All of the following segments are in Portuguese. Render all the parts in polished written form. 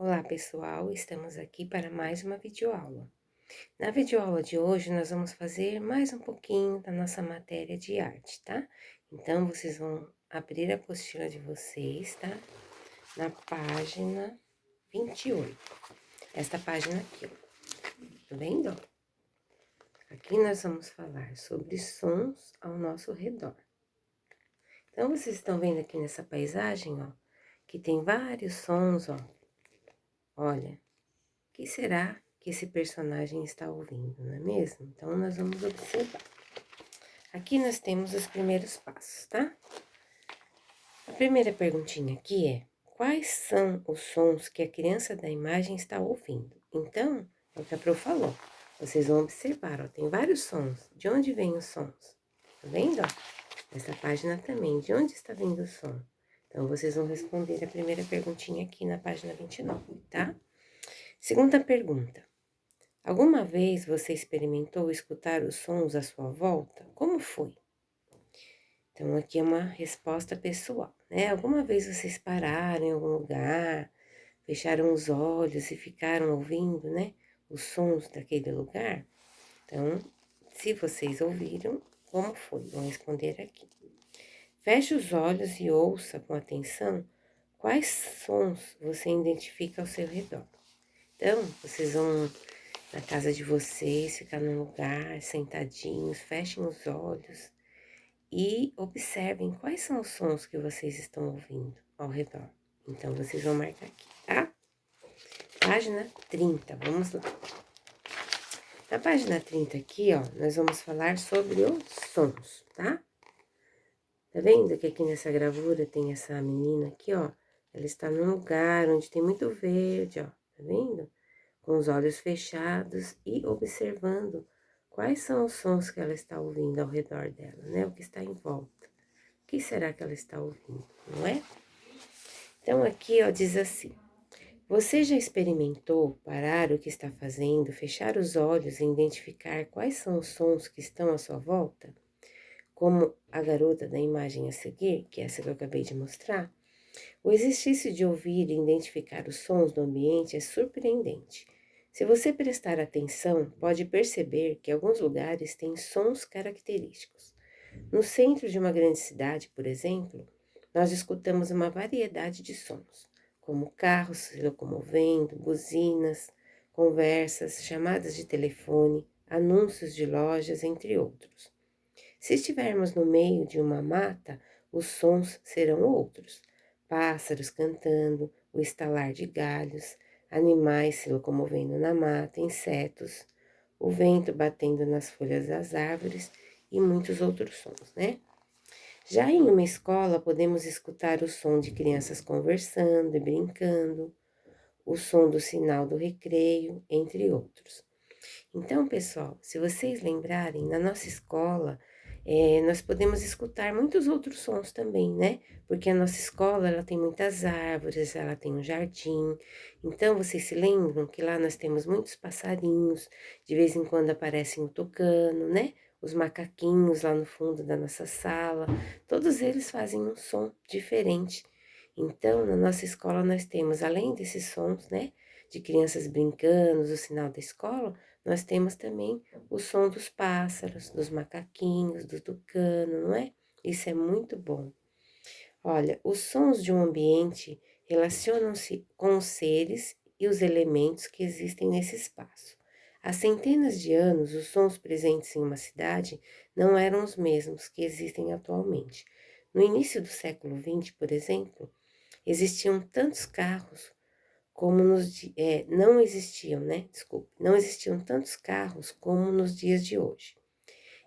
Olá pessoal, estamos aqui para mais uma videoaula. Na videoaula de hoje nós vamos fazer mais um pouquinho da nossa matéria de arte, tá? Então vocês vão abrir a apostila de vocês, tá? Na página 28. Esta página aqui, ó. Tá vendo? Aqui nós vamos falar sobre sons ao nosso redor. Então vocês estão vendo aqui nessa paisagem, ó, que tem vários sons, ó. Olha, o que será que esse personagem está ouvindo, não é mesmo? Então, nós vamos observar. Aqui nós temos os primeiros passos, tá? A primeira perguntinha aqui é: quais são os sons que a criança da imagem está ouvindo? Então, é o que a Pro falou. Vocês vão observar, ó, tem vários sons. De onde vêm os sons? Tá vendo, ó? Essa página também, de onde está vindo o som? Então, vocês vão responder a primeira perguntinha aqui na página 29, tá? Segunda pergunta: alguma vez você experimentou escutar os sons à sua volta? Como foi? Então, aqui é uma resposta pessoal, né? Alguma vez vocês pararam em algum lugar, fecharam os olhos e ficaram ouvindo, né? Os sons daquele lugar? Então, se vocês ouviram, como foi? Vão responder aqui. Feche os olhos e ouça com atenção quais sons você identifica ao seu redor. Então, vocês vão na casa de vocês, ficar num lugar, sentadinhos, fechem os olhos e observem quais são os sons que vocês estão ouvindo ao redor. Então, vocês vão marcar aqui, tá? Página 30, vamos lá. Na página 30 aqui, ó, nós vamos falar sobre os sons, tá? Tá vendo que aqui nessa gravura tem essa menina aqui, ó? Ela está num lugar onde tem muito verde, ó, tá vendo? Com os olhos fechados e observando quais são os sons que ela está ouvindo ao redor dela, né? O que está em volta. O que será que ela está ouvindo, não é? Então, aqui, ó, diz assim: você já experimentou parar o que está fazendo, fechar os olhos e identificar quais são os sons que estão à sua volta? Como a garota da imagem a seguir, que é essa que eu acabei de mostrar? O exercício de ouvir e identificar os sons do ambiente é surpreendente. Se você prestar atenção, pode perceber que alguns lugares têm sons característicos. No centro de uma grande cidade, por exemplo, nós escutamos uma variedade de sons, como carros se locomovendo, buzinas, conversas, chamadas de telefone, anúncios de lojas, entre outros. Se estivermos no meio de uma mata, os sons serão outros: pássaros cantando, o estalar de galhos, animais se locomovendo na mata, insetos, o vento batendo nas folhas das árvores e muitos outros sons, né? Já em uma escola, podemos escutar o som de crianças conversando e brincando, o som do sinal do recreio, entre outros. Então, pessoal, se vocês lembrarem, na nossa escola, nós podemos escutar muitos outros sons também, né? Porque a nossa escola, ela tem muitas árvores, ela tem um jardim. Então, vocês se lembram que lá nós temos muitos passarinhos, de vez em quando aparecem o tucano, né? Os macaquinhos lá no fundo da nossa sala, todos eles fazem um som diferente. Então, na nossa escola, nós temos, além desses sons, né? De crianças brincando, o sinal da escola, nós temos também o som dos pássaros, dos macaquinhos, do tucano, não é? Isso é muito bom. Olha, os sons de um ambiente relacionam-se com os seres e os elementos que existem nesse espaço. Há centenas de anos, os sons presentes em uma cidade não eram os mesmos que existem atualmente. No início do século XX, por exemplo, existiam tantos carros como não existiam, né? Desculpe, não existiam tantos carros como nos dias de hoje.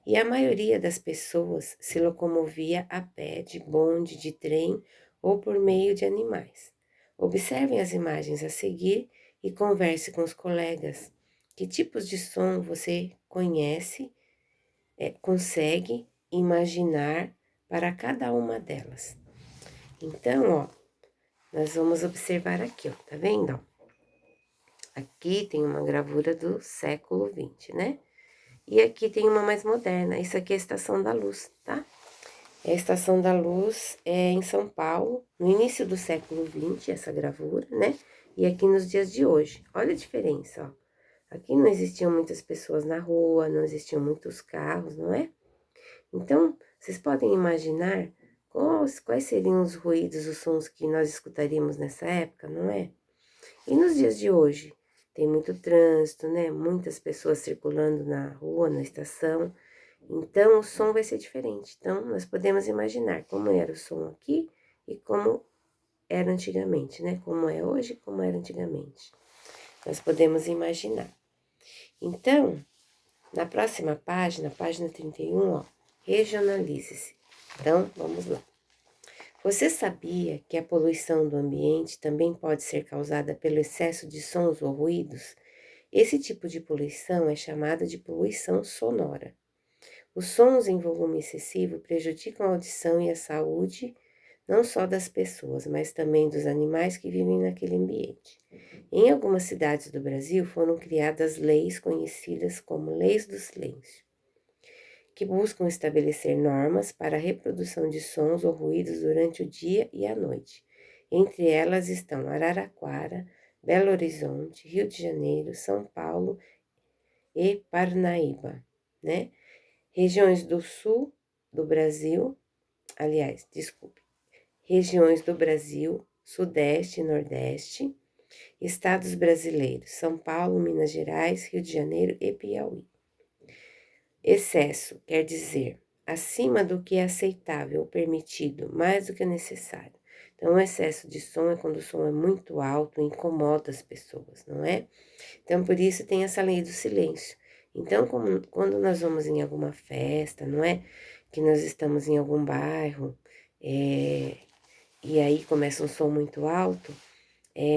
E a maioria das pessoas se locomovia a pé, de bonde, de trem ou por meio de animais. Observem as imagens a seguir e converse com os colegas. Que tipos de som você conhece, consegue imaginar para cada uma delas? Então, ó, nós vamos observar aqui, ó, tá vendo? Aqui tem uma gravura do século XX, né? E aqui tem uma mais moderna. Isso aqui é a Estação da Luz, tá? É a Estação da Luz em São Paulo, no início do século XX, essa gravura, né? e aqui nos dias de hoje. Olha a diferença, ó. Aqui não existiam muitas pessoas na rua, não existiam muitos carros, não é? Então, vocês podem imaginar quais seriam os ruídos, os sons que nós escutaríamos nessa época, não é? E nos dias de hoje, tem muito trânsito, né? Muitas pessoas circulando na rua, na estação. Então, o som vai ser diferente. Então, nós podemos imaginar como era o som aqui e como era antigamente, né? Como é hoje e como era antigamente. Nós podemos imaginar. Então, na próxima página 31, ó, regionalize-se. Então, vamos lá. Você sabia que a poluição do ambiente também pode ser causada pelo excesso de sons ou ruídos? Esse tipo de poluição é chamada de poluição sonora. Os sons em volume excessivo prejudicam a audição e a saúde, não só das pessoas, mas também dos animais que vivem naquele ambiente. Em algumas cidades do Brasil foram criadas leis conhecidas como Leis do Silêncio, que buscam estabelecer normas para a reprodução de sons ou ruídos durante o dia e a noite. Entre elas estão Araraquara, Belo Horizonte, Rio de Janeiro, São Paulo e Parnaíba, né? Regiões do sul do Brasil, regiões do Brasil, Sudeste e Nordeste, estados brasileiros, São Paulo, Minas Gerais, Rio de Janeiro e Piauí. Excesso quer dizer acima do que é aceitável ou permitido, mais do que é necessário. Então, o excesso de som é quando o som é muito alto e incomoda as pessoas, não é? Então, por isso tem essa lei do silêncio. Então, quando nós vamos em alguma festa, não é? Que nós estamos em algum bairro, e aí começa um som muito alto,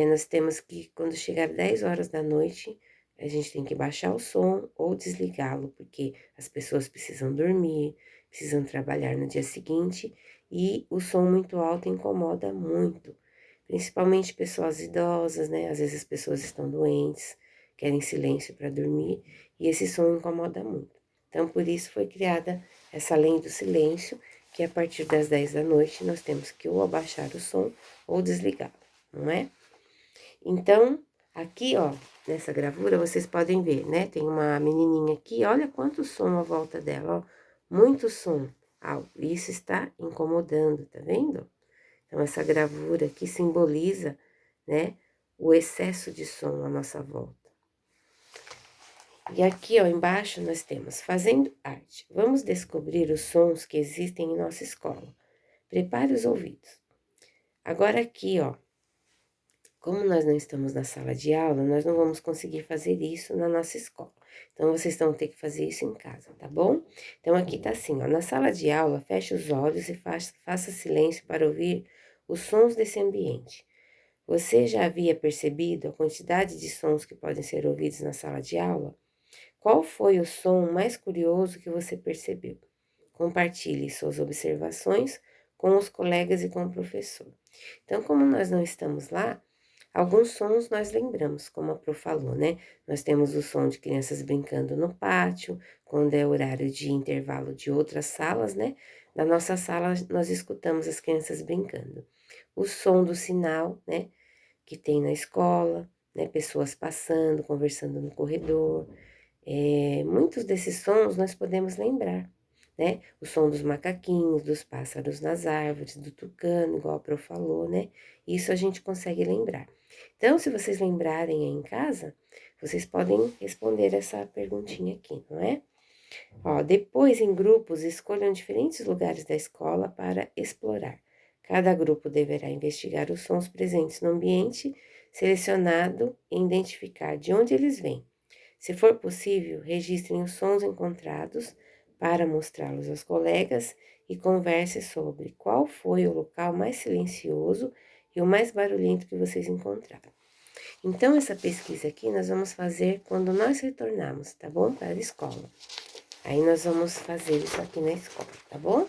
nós temos que, quando chegar 10 horas da noite, a gente tem que baixar o som ou desligá-lo, porque as pessoas precisam dormir, precisam trabalhar no dia seguinte, e o som muito alto incomoda muito, principalmente pessoas idosas, né? Às vezes as pessoas estão doentes, querem silêncio para dormir, e esse som incomoda muito. Então, por isso foi criada essa lei do silêncio, que a partir das 10 da noite nós temos que ou abaixar o som ou desligá-lo, não é? Então, aqui, ó, nessa gravura, vocês podem ver, né? Tem uma menininha aqui, olha quanto som à volta dela, ó. Muito som alto. Isso está incomodando, tá vendo? Então, essa gravura aqui simboliza, né, o excesso de som à nossa volta. E aqui, ó, embaixo nós temos Fazendo Arte. Vamos descobrir os sons que existem em nossa escola. Prepare os ouvidos. Agora aqui, ó, como nós não estamos na sala de aula, nós não vamos conseguir fazer isso na nossa escola. Então, vocês vão ter que fazer isso em casa, tá bom? Então, aqui tá assim, ó, na sala de aula, feche os olhos e faça silêncio para ouvir os sons desse ambiente. Você já havia percebido a quantidade de sons que podem ser ouvidos na sala de aula? Qual foi o som mais curioso que você percebeu? Compartilhe suas observações com os colegas e com o professor. Então, como nós não estamos lá, alguns sons nós lembramos, como a Pro falou, né? Nós temos o som de crianças brincando no pátio, quando é horário de intervalo de outras salas, né? Na nossa sala, nós escutamos as crianças brincando. O som do sinal, né? Que tem na escola, né? Pessoas passando, conversando no corredor. Muitos desses sons nós podemos lembrar, né? O som dos macaquinhos, dos pássaros nas árvores, do tucano, igual a Pro falou, né? Isso a gente consegue lembrar. Então, se vocês lembrarem aí em casa, vocês podem responder essa perguntinha aqui, não é? Ó, depois, em grupos, escolham diferentes lugares da escola para explorar. Cada grupo deverá investigar os sons presentes no ambiente selecionado e identificar de onde eles vêm. Se for possível, registrem os sons encontrados para mostrá-los aos colegas e converse sobre qual foi o local mais silencioso e o mais barulhento que vocês encontraram. Então, essa pesquisa aqui nós vamos fazer quando nós retornarmos, tá bom? Para a escola. Aí nós vamos fazer isso aqui na escola, tá bom?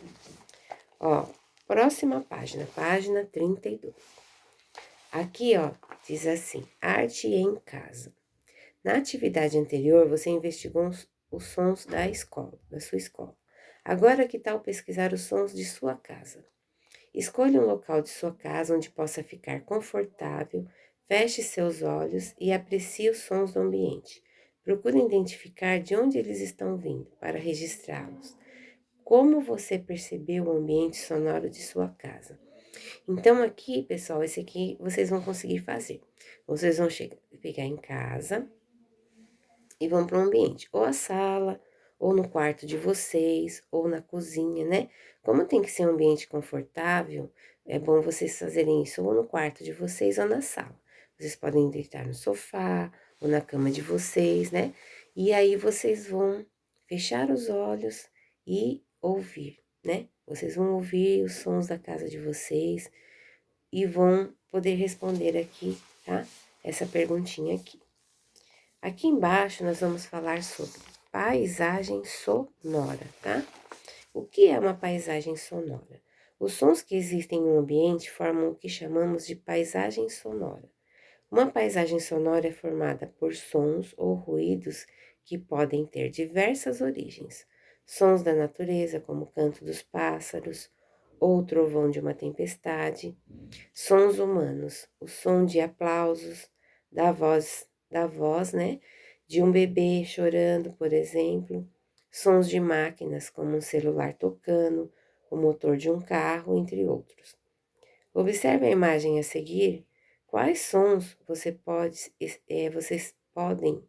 Ó, próxima página 32. Aqui, ó, diz assim: arte em casa. Na atividade anterior, você investigou os sons da escola, da sua escola. Agora, que tal pesquisar os sons de sua casa? Escolha um local de sua casa onde possa ficar confortável, Feche seus olhos e aprecie os sons do ambiente. Procure identificar de onde eles estão vindo para registrá-los. Como você percebeu o ambiente sonoro de sua casa? Então, aqui, pessoal, esse aqui vocês vão conseguir fazer. Vocês vão pegar em casa e vão para um ambiente, ou a sala, ou no quarto de vocês, ou na cozinha, né? Como tem que ser um ambiente confortável, é bom vocês fazerem isso ou no quarto de vocês ou na sala. Vocês podem deitar no sofá ou na cama de vocês, né? E aí vocês vão fechar os olhos e ouvir, né? Vocês vão ouvir os sons da casa de vocês e vão poder responder aqui, tá? Essa perguntinha aqui. Aqui embaixo nós vamos falar sobre paisagem sonora, tá? O que é uma paisagem sonora? Os sons que existem em um ambiente formam o que chamamos de paisagem sonora. Uma paisagem sonora é formada por sons ou ruídos que podem ter diversas origens. Sons da natureza, como o canto dos pássaros ou o trovão de uma tempestade. Sons humanos, o som de aplausos, da voz, né? De um bebê chorando, por exemplo. Sons de máquinas, como um celular tocando, o motor de um carro, entre outros. Observe a imagem a seguir. Quais sons vocês podem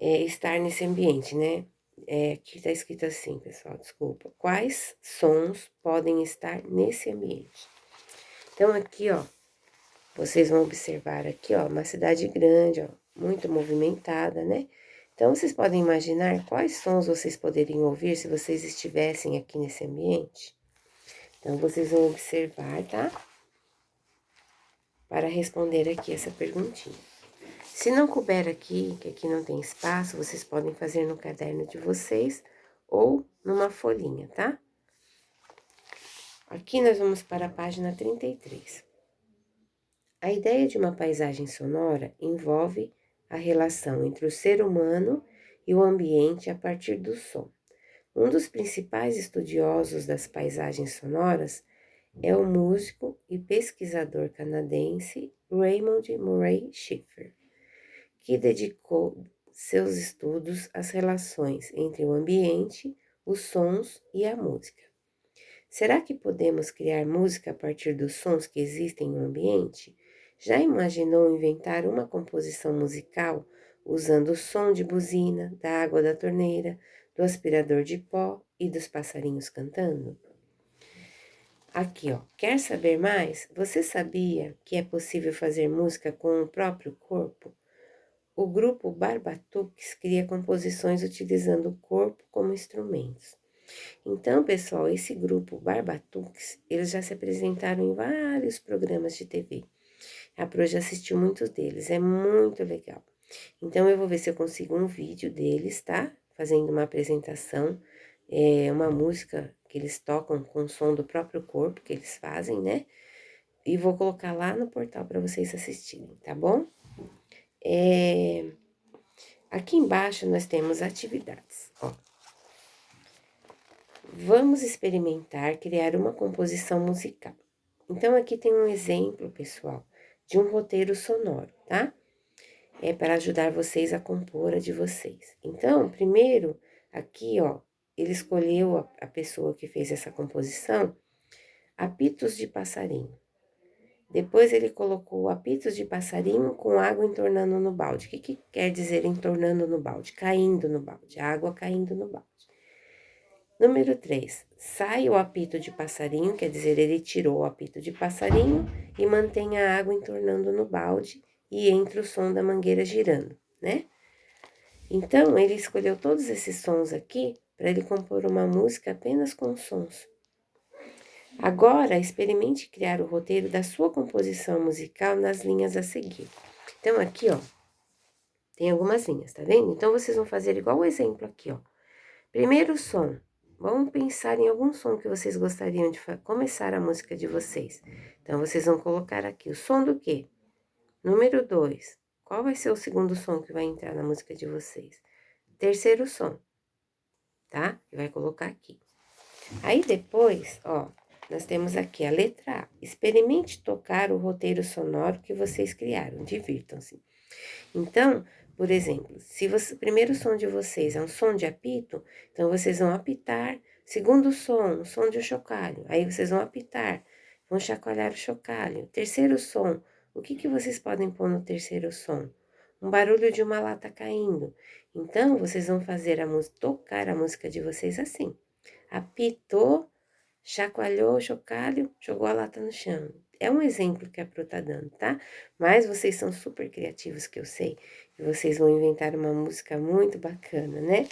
estar nesse ambiente, né? Aqui está escrito assim, pessoal, desculpa. Quais sons podem estar nesse ambiente? Então, aqui, ó, vocês vão observar aqui, ó, uma cidade grande, ó, muito movimentada, né? Então, vocês podem imaginar quais sons vocês poderiam ouvir se vocês estivessem aqui nesse ambiente? Então, vocês vão observar, tá? Para responder aqui essa perguntinha. Se não couber aqui, que aqui não tem espaço, vocês podem fazer no caderno de vocês ou numa folhinha, tá? Aqui nós vamos para a página 33. A ideia de uma paisagem sonora envolve a relação entre o ser humano e o ambiente a partir do som. Um dos principais estudiosos das paisagens sonoras é o músico e pesquisador canadense Raymond Murray Schafer, que dedicou seus estudos às relações entre o ambiente, os sons e a música. Será que podemos criar música a partir dos sons que existem no ambiente? Já imaginou inventar uma composição musical usando o som de buzina, da água da torneira, do aspirador de pó e dos passarinhos cantando? Aqui, ó, quer saber mais? Você sabia que é possível fazer música com o próprio corpo? O grupo Barbatuques cria composições utilizando o corpo como instrumentos. Então, pessoal, esse grupo Barbatuques, eles já se apresentaram em vários programas de TV. A Pro já assistiu muitos deles, é muito legal. Então, eu vou ver se eu consigo um vídeo deles, tá? Fazendo uma apresentação, uma música que eles tocam com o som do próprio corpo que eles fazem, né? E vou colocar lá no portal para vocês assistirem, tá bom? Aqui embaixo nós temos atividades, ó. Vamos experimentar criar uma composição musical. Então, aqui tem um exemplo, pessoal, de um roteiro sonoro, tá? É para ajudar vocês a compor a de vocês. Então, primeiro, aqui, ó, ele escolheu a pessoa que fez essa composição, apitos de passarinho. Depois ele colocou apitos de passarinho com água entornando no balde. O que quer dizer entornando no balde? Caindo no balde, a água caindo no balde. Número 3, sai o apito de passarinho, quer dizer, ele tirou o apito de passarinho e mantém a água entornando no balde e entra o som da mangueira girando, né? Então, ele escolheu todos esses sons aqui para ele compor uma música apenas com sons. Agora, experimente criar o roteiro da sua composição musical nas linhas a seguir. Então, aqui, ó, tem algumas linhas, tá vendo? Então, vocês vão fazer igual o exemplo aqui, ó. Primeiro som. Vamos pensar em algum som que vocês gostariam de começar a música de vocês. Então, vocês vão colocar aqui o som do quê? Número 2. Qual vai ser o segundo som que vai entrar na música de vocês? Terceiro som, tá? Que vai colocar aqui. Aí depois, ó, nós temos aqui a letra A. Experimente tocar o roteiro sonoro que vocês criaram, divirtam-se. Então, por exemplo, se o primeiro som de vocês é um som de apito, então vocês vão apitar. Segundo som, o som de um chocalho. Aí vocês vão apitar, vão chacoalhar o chocalho. Terceiro som, o que vocês podem pôr no terceiro som? Um barulho de uma lata caindo. Então, vocês vão fazer tocar a música de vocês assim. Apitou, chacoalhou o chocalho, jogou a lata no chão. É um exemplo que a Pro tá dando, tá? Mas vocês são super criativos, que eu sei. E vocês vão inventar uma música muito bacana, né?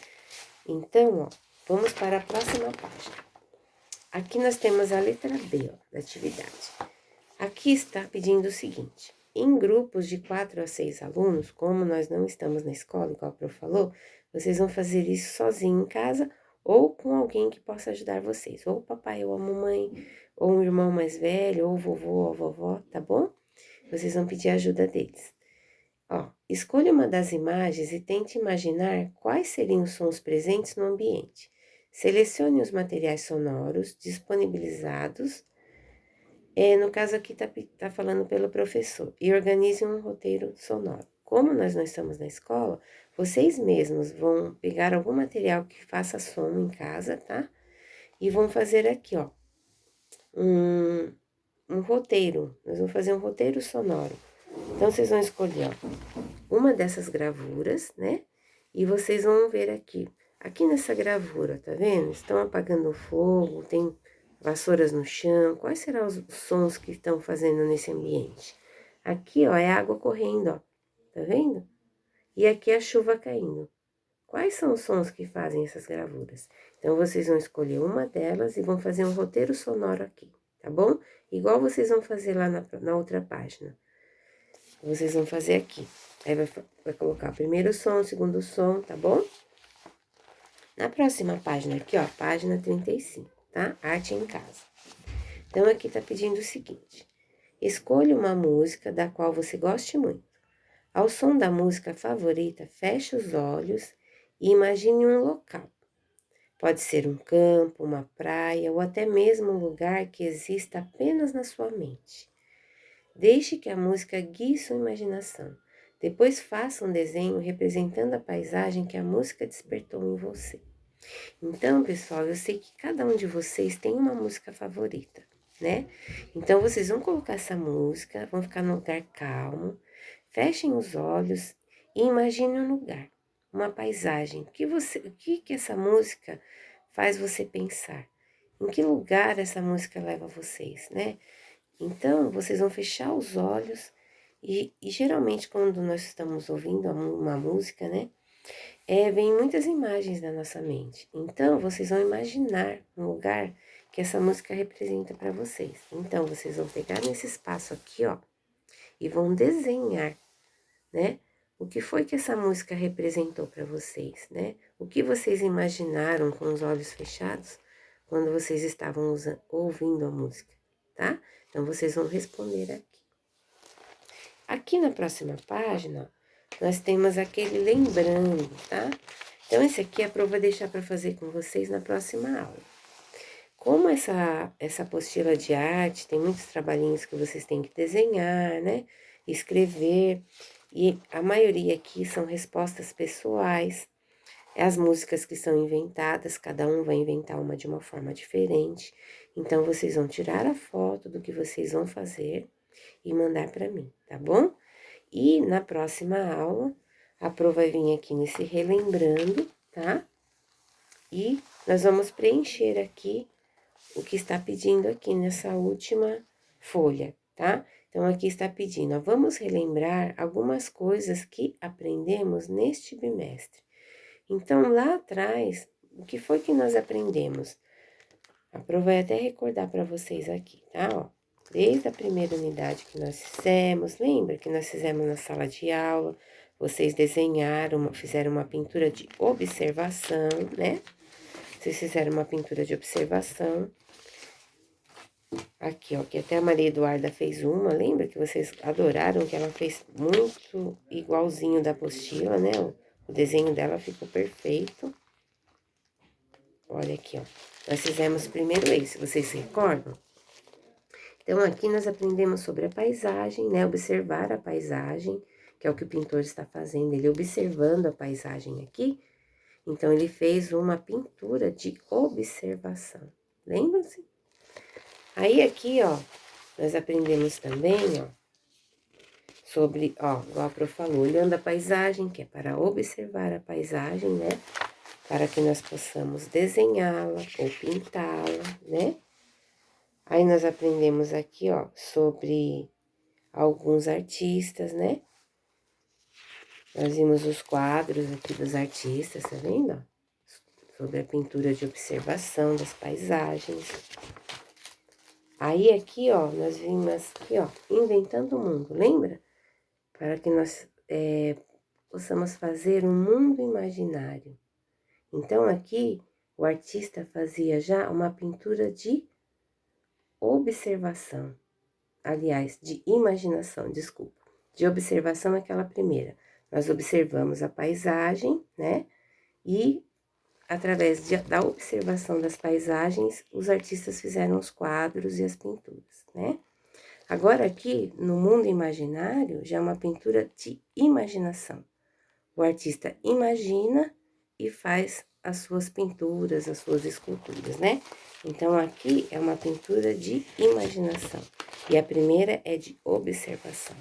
Então, ó, vamos para a próxima página. Aqui nós temos a letra B, ó, da atividade. Aqui está pedindo o seguinte. Em grupos de 4 a 6 alunos, como nós não estamos na escola, igual a Pro falou, vocês vão fazer isso sozinho em casa ou com alguém que possa ajudar vocês, ou o papai ou a mamãe, ou um irmão mais velho, ou o vovô ou a vovó, tá bom? Vocês vão pedir a ajuda deles. Ó, escolha uma das imagens e tente imaginar quais seriam os sons presentes no ambiente. Selecione os materiais sonoros disponibilizados, no caso aqui tá falando pelo professor, e organize um roteiro sonoro. Como nós não estamos na escola, vocês mesmos vão pegar algum material que faça som em casa, tá? E vão fazer aqui, ó, um roteiro. Nós vamos fazer um roteiro sonoro. Então, vocês vão escolher, ó, uma dessas gravuras, né? E vocês vão ver aqui. Aqui nessa gravura, tá vendo? Estão apagando o fogo, tem vassouras no chão. Quais serão os sons que estão fazendo nesse ambiente? Aqui, ó, é água correndo, ó. Tá vendo? E aqui a chuva caindo. Quais são os sons que fazem essas gravuras? Então, vocês vão escolher uma delas e vão fazer um roteiro sonoro aqui, tá bom? Igual vocês vão fazer lá na outra página. Vocês vão fazer aqui. Aí vai colocar o primeiro som, o segundo som, tá bom? Na próxima página aqui, ó, página 35, tá? Arte em casa. Então, aqui tá pedindo o seguinte. Escolha uma música da qual você goste muito. Ao som da música favorita, feche os olhos e imagine um local. Pode ser um campo, uma praia ou até mesmo um lugar que exista apenas na sua mente. Deixe que a música guie sua imaginação. Depois faça um desenho representando a paisagem que a música despertou em você. Então, pessoal, eu sei que cada um de vocês tem uma música favorita, né? Então, vocês vão colocar essa música, vão ficar num lugar calmo, fechem os olhos e imaginem um lugar, uma paisagem. O que essa música faz você pensar? Em que lugar essa música leva vocês, né? Então, vocês vão fechar os olhos e geralmente quando nós estamos ouvindo uma música, né? Vem muitas imagens na nossa mente. Então, vocês vão imaginar um lugar que essa música representa para vocês. Então, vocês vão pegar nesse espaço aqui, ó, e vão desenhar, né? O que foi que essa música representou para vocês, né? O que vocês imaginaram com os olhos fechados quando vocês estavam ouvindo a música, tá? Então, vocês vão responder aqui. Aqui na próxima página, nós temos aquele lembrando, tá? Então, esse aqui a prova vou deixar para fazer com vocês na próxima aula. Como essa apostila de arte tem muitos trabalhinhos que vocês têm que desenhar, né? Escrever, e a maioria aqui são respostas pessoais, as músicas que são inventadas, cada um vai inventar uma de uma forma diferente. Então, vocês vão tirar a foto do que vocês vão fazer e mandar para mim, tá bom? E na próxima aula, a Pro vai vir aqui nesse relembrando, tá? E nós vamos preencher aqui o que está pedindo aqui nessa última folha, tá? Então, aqui está pedindo, ó, vamos relembrar algumas coisas que aprendemos neste bimestre. Então, lá atrás, o que foi que nós aprendemos? A Pro vai até recordar para vocês aqui, tá? Ó, desde a primeira unidade que nós fizemos, lembra que nós fizemos na sala de aula? Vocês desenharam, fizeram uma pintura de observação, né? Vocês fizeram uma pintura de observação. Aqui, ó, que até a Maria Eduarda fez uma, lembra que vocês adoraram que ela fez muito igualzinho da apostila, né? O desenho dela ficou perfeito. Olha aqui, ó. Nós fizemos primeiro esse, vocês se recordam? Então, aqui nós aprendemos sobre a paisagem, né? Observar a paisagem, que é o que o pintor está fazendo, ele observando a paisagem aqui. Então, ele fez uma pintura de observação. Lembra-se? Aí, aqui, ó, nós aprendemos também, ó, sobre, ó, igual a Pro falou, olhando a paisagem, que é para observar a paisagem, né? Para que nós possamos desenhá-la ou pintá-la, né? Aí nós aprendemos aqui, ó, sobre alguns artistas, né? Nós vimos os quadros aqui dos artistas, tá vendo? Ó? Sobre a pintura de observação das paisagens. Aí aqui, ó, nós vimos aqui, ó, inventando o mundo, lembra? Para que nós possamos fazer um mundo imaginário. Então, aqui, o artista fazia já uma pintura de observação. Aliás, de imaginação, desculpa. De observação é aquela primeira. Nós observamos a paisagem, né? E, através da observação das paisagens, os artistas fizeram os quadros e as pinturas, né? Agora, aqui, no mundo imaginário, já é uma pintura de imaginação. O artista imagina e faz as suas pinturas, as suas esculturas, né? Então, aqui é uma pintura de imaginação. E a primeira é de observação.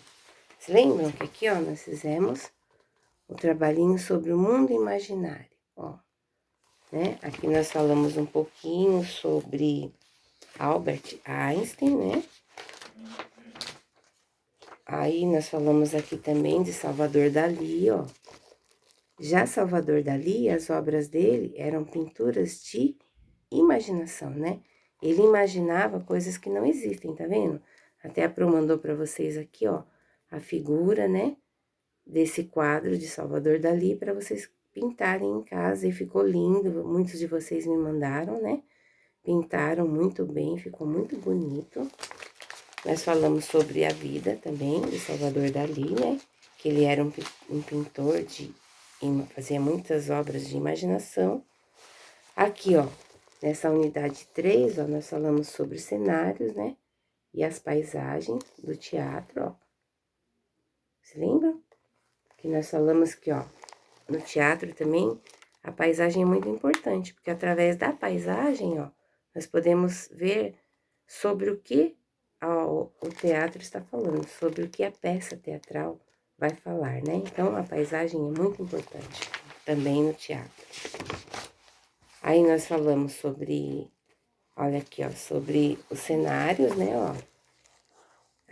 Vocês lembram que aqui, ó, nós fizemos o trabalhinho sobre o mundo imaginário, ó, né? Aqui nós falamos um pouquinho sobre Albert Einstein, né? Aí nós falamos aqui também de Salvador Dalí, ó. Já Salvador Dalí, as obras dele eram pinturas de imaginação, né? Ele imaginava coisas que não existem, tá vendo? Até a Pro mandou para vocês aqui, ó, a figura, né, desse quadro de Salvador Dalí para vocês pintarem em casa e ficou lindo. Muitos de vocês me mandaram, né? Pintaram muito bem, ficou muito bonito. Nós falamos sobre a vida também de Salvador Dalí, né? Que ele era um pintor fazia muitas obras de imaginação. Aqui, ó, nessa unidade 3, ó, nós falamos sobre cenários, né? E as paisagens do teatro, ó. Se lembram? Que nós falamos que, ó, no teatro também, a paisagem é muito importante, porque através da paisagem, ó, nós podemos ver sobre o que o teatro está falando, sobre o que a peça teatral vai falar, né? Então, a paisagem é muito importante também no teatro. Aí nós falamos sobre, olha aqui, ó, sobre os cenários, né, ó,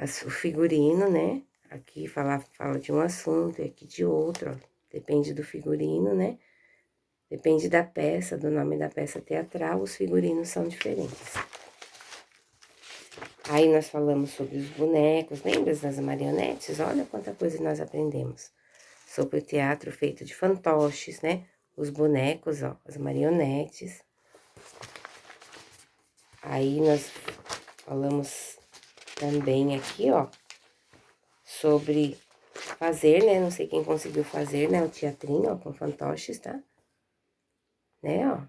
o figurino, né? Aqui fala de um assunto e aqui de outro, ó. Depende do figurino, né? Depende da peça, do nome da peça teatral, os figurinos são diferentes. Aí nós falamos sobre os bonecos, lembra das marionetes? Olha quanta coisa nós aprendemos. Sobre o teatro feito de fantoches, né? Os bonecos, ó, as marionetes. Aí nós falamos também aqui, ó, sobre fazer, né? Não sei quem conseguiu fazer, né? O teatrinho, ó, com fantoches, tá? Né, ó.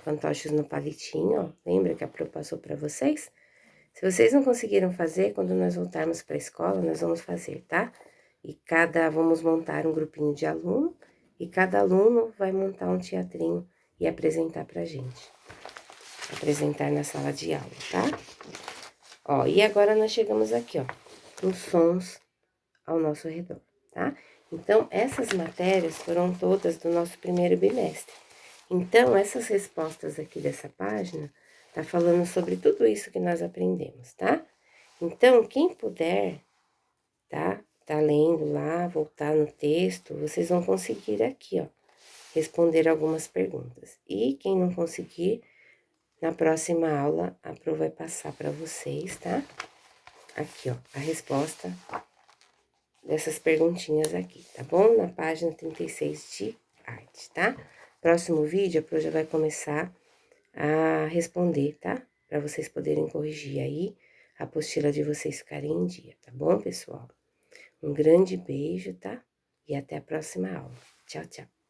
Fantoches no palitinho, ó. Lembra que a Pro passou pra vocês? Se vocês não conseguiram fazer, quando nós voltarmos para a escola, nós vamos fazer, tá? E vamos montar um grupinho de aluno, e cada aluno vai montar um teatrinho e apresentar pra gente. Apresentar na sala de aula, tá? Ó, e agora nós chegamos aqui, ó, nos sons ao nosso redor, tá? Então, essas matérias foram todas do nosso primeiro bimestre. Então, essas respostas aqui dessa página tá falando sobre tudo isso que nós aprendemos, tá? Então, quem puder, tá lendo lá, voltar no texto, vocês vão conseguir aqui, ó, responder algumas perguntas. E quem não conseguir, na próxima aula, a Pro vai passar para vocês, tá? Aqui, ó, a resposta dessas perguntinhas aqui, tá bom? Na página 36 de arte, tá? Próximo vídeo, a Pro já vai começar a responder, tá? Para vocês poderem corrigir aí, a apostila de vocês ficarem em dia, tá bom, pessoal? Um grande beijo, tá? E até a próxima aula. Tchau, tchau.